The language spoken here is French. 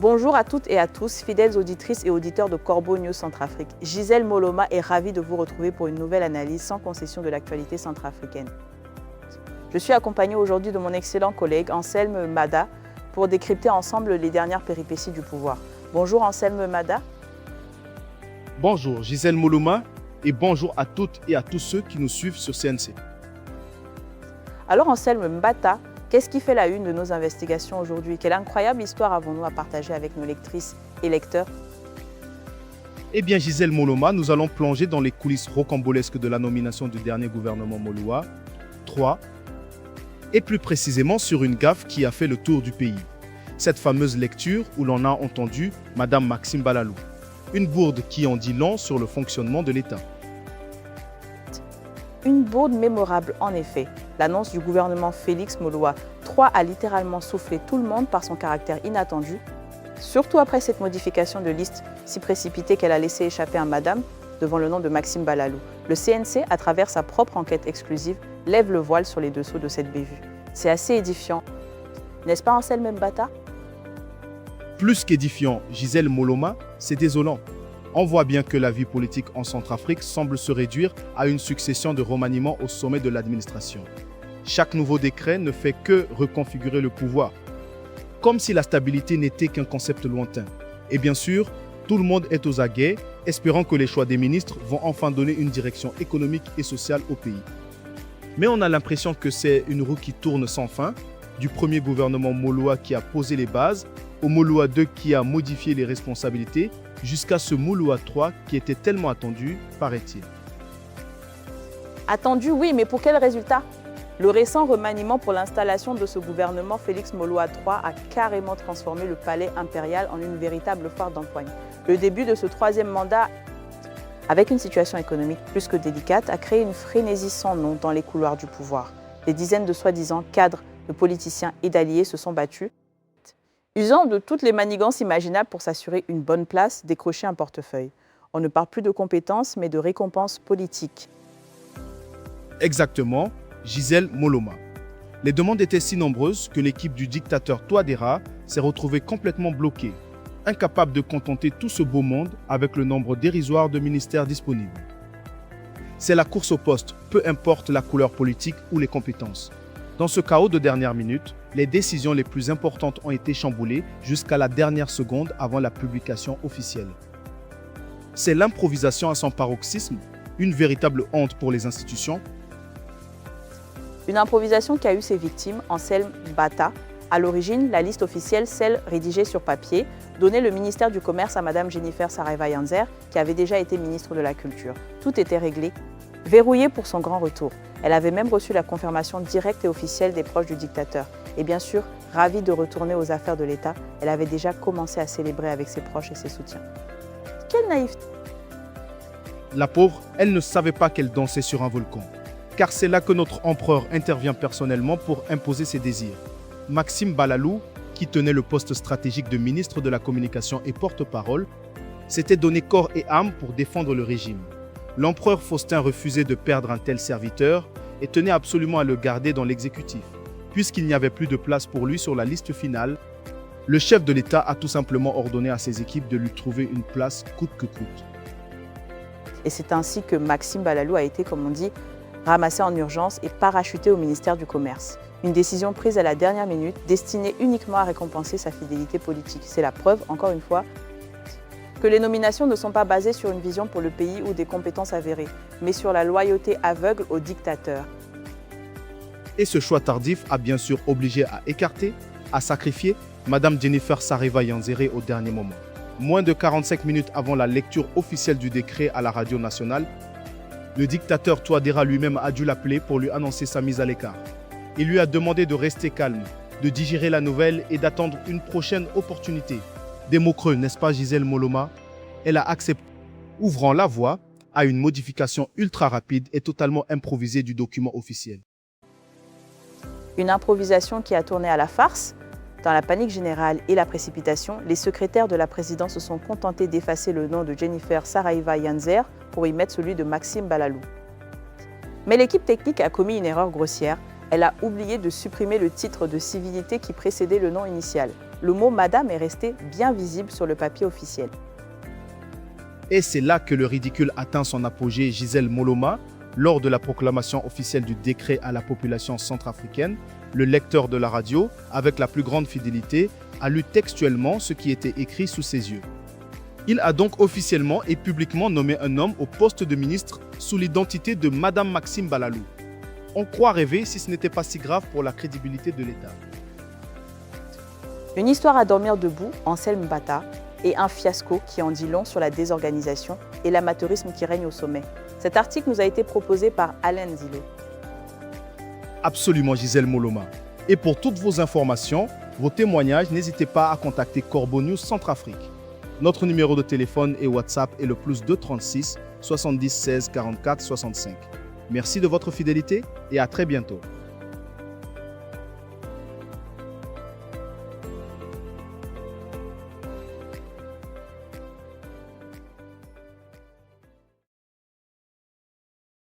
Bonjour à toutes et à tous, fidèles auditrices et auditeurs de Corbeau News Centrafrique. Gisèle Moloma est ravie de vous retrouver pour une nouvelle analyse sans concession de l'actualité centrafricaine. Je suis accompagnée aujourd'hui de mon excellent collègue Anselme Mada pour décrypter ensemble les dernières péripéties du pouvoir. Bonjour Anselme Mada. Bonjour Gisèle Moloma et bonjour à toutes et à tous ceux qui nous suivent sur CNC. Alors Anselme Mbata, qu'est-ce qui fait la une de nos investigations aujourd'hui? Quelle incroyable histoire avons-nous à partager avec nos lectrices et lecteurs? Eh bien Gisèle Moloma, nous allons plonger dans les coulisses rocambolesques de la nomination du dernier gouvernement Moloa 3 et plus précisément sur une gaffe qui a fait le tour du pays. Cette fameuse lecture où l'on a entendu Madame Maxime Balalou. Une bourde qui en dit long sur le fonctionnement de l'État. Une bourde mémorable en effet. L'annonce du gouvernement Félix Moloa 3 a littéralement soufflé tout le monde par son caractère inattendu, surtout après cette modification de liste si précipitée qu'elle a laissé échapper un madame devant le nom de Maxime Balalou. Le CNC, à travers sa propre enquête exclusive, lève le voile sur les dessous de cette bévue. C'est assez édifiant, n'est-ce pas Anselme Mbata? Plus qu'édifiant, Gisèle Moloma, c'est désolant. On voit bien que la vie politique en Centrafrique semble se réduire à une succession de remaniements au sommet de l'administration. Chaque nouveau décret ne fait que reconfigurer le pouvoir, comme si la stabilité n'était qu'un concept lointain. Et bien sûr, tout le monde est aux aguets, espérant que les choix des ministres vont enfin donner une direction économique et sociale au pays. Mais on a l'impression que c'est une roue qui tourne sans fin, du premier gouvernement Moloa qui a posé les bases, au Moloa 2 qui a modifié les responsabilités, jusqu'à ce Moloa 3 qui était tellement attendu, paraît-il. Attendu, oui, mais pour quel résultat? Le récent remaniement pour l'installation de ce gouvernement Félix Moloa 3 a carrément transformé le palais impérial en une véritable foire d'empoigne. Le début de ce troisième mandat, avec une situation économique plus que délicate, a créé une frénésie sans nom dans les couloirs du pouvoir. Des dizaines de soi-disant cadres, de politiciens et d'alliés se sont battus, usant de toutes les manigances imaginables pour s'assurer une bonne place, décrocher un portefeuille. On ne parle plus de compétences, mais de récompenses politiques. Exactement, Gisèle Moloma. Les demandes étaient si nombreuses que l'équipe du dictateur Touadéra s'est retrouvée complètement bloquée, incapable de contenter tout ce beau monde avec le nombre dérisoire de ministères disponibles. C'est la course au poste, peu importe la couleur politique ou les compétences. Dans ce chaos de dernière minute, les décisions les plus importantes ont été chamboulées jusqu'à la dernière seconde avant la publication officielle. C'est l'improvisation à son paroxysme, une véritable honte pour les institutions. Une improvisation qui a eu ses victimes, Anselme Mbata. À l'origine, la liste officielle, celle rédigée sur papier, donnait le ministère du Commerce à Mme Jennifer Saraiva-Yanzer, qui avait déjà été ministre de la Culture. Tout était réglé, verrouillé pour son grand retour. Elle avait même reçu la confirmation directe et officielle des proches du dictateur. Et bien sûr, ravie de retourner aux affaires de l'État, elle avait déjà commencé à célébrer avec ses proches et ses soutiens. Quelle naïveté! La pauvre, elle ne savait pas qu'elle dansait sur un volcan. Car c'est là que notre empereur intervient personnellement pour imposer ses désirs. Maxime Balalou, qui tenait le poste stratégique de ministre de la Communication et porte-parole, s'était donné corps et âme pour défendre le régime. L'empereur Faustin refusait de perdre un tel serviteur et tenait absolument à le garder dans l'exécutif. Puisqu'il n'y avait plus de place pour lui sur la liste finale, le chef de l'État a tout simplement ordonné à ses équipes de lui trouver une place coûte que coûte. Et c'est ainsi que Maxime Balalou a été, comme on dit, ramassé en urgence et parachuté au ministère du Commerce. Une décision prise à la dernière minute, destinée uniquement à récompenser sa fidélité politique. C'est la preuve, encore une fois, que les nominations ne sont pas basées sur une vision pour le pays ou des compétences avérées, mais sur la loyauté aveugle au dictateur. Et ce choix tardif a bien sûr obligé à écarter, à sacrifier Mme Jennifer Saraiva-Yanzer au dernier moment. Moins de 45 minutes avant la lecture officielle du décret à la radio nationale, le dictateur Touadéra lui-même a dû l'appeler pour lui annoncer sa mise à l'écart. Il lui a demandé de rester calme, de digérer la nouvelle et d'attendre une prochaine opportunité. Des mots creux, n'est-ce pas Gisèle Moloma? Elle a accepté, ouvrant la voie à une modification ultra rapide et totalement improvisée du document officiel. Une improvisation qui a tourné à la farce, Dans la panique générale et la précipitation, les secrétaires de la présidence se sont contentés d'effacer le nom de Jennifer Saraiva Yanzer pour y mettre celui de Maxime Balalou. Mais l'équipe technique a commis une erreur grossière. Elle a oublié de supprimer le titre de civilité qui précédait le nom initial. Le mot « Madame » est resté bien visible sur le papier officiel. Et c'est là que le ridicule atteint son apogée. Gisèle Moloma, lors de la proclamation officielle du décret à la population centrafricaine, le lecteur de la radio, avec la plus grande fidélité, a lu textuellement ce qui était écrit sous ses yeux. Il a donc officiellement et publiquement nommé un homme au poste de ministre sous l'identité de Madame Maxime Balalou. On croit rêver si ce n'était pas si grave pour la crédibilité de l'État. Une histoire à dormir debout, Anselme Bata, et un fiasco qui en dit long sur la désorganisation et l'amateurisme qui règne au sommet. Cet article nous a été proposé par Alain Zilo. Absolument, Gisèle Moloma. Et pour toutes vos informations, vos témoignages, n'hésitez pas à contacter Corbeau News Centrafrique. Notre numéro de téléphone et WhatsApp est le +2 36 70 16 44 65. Merci de votre fidélité et à très bientôt.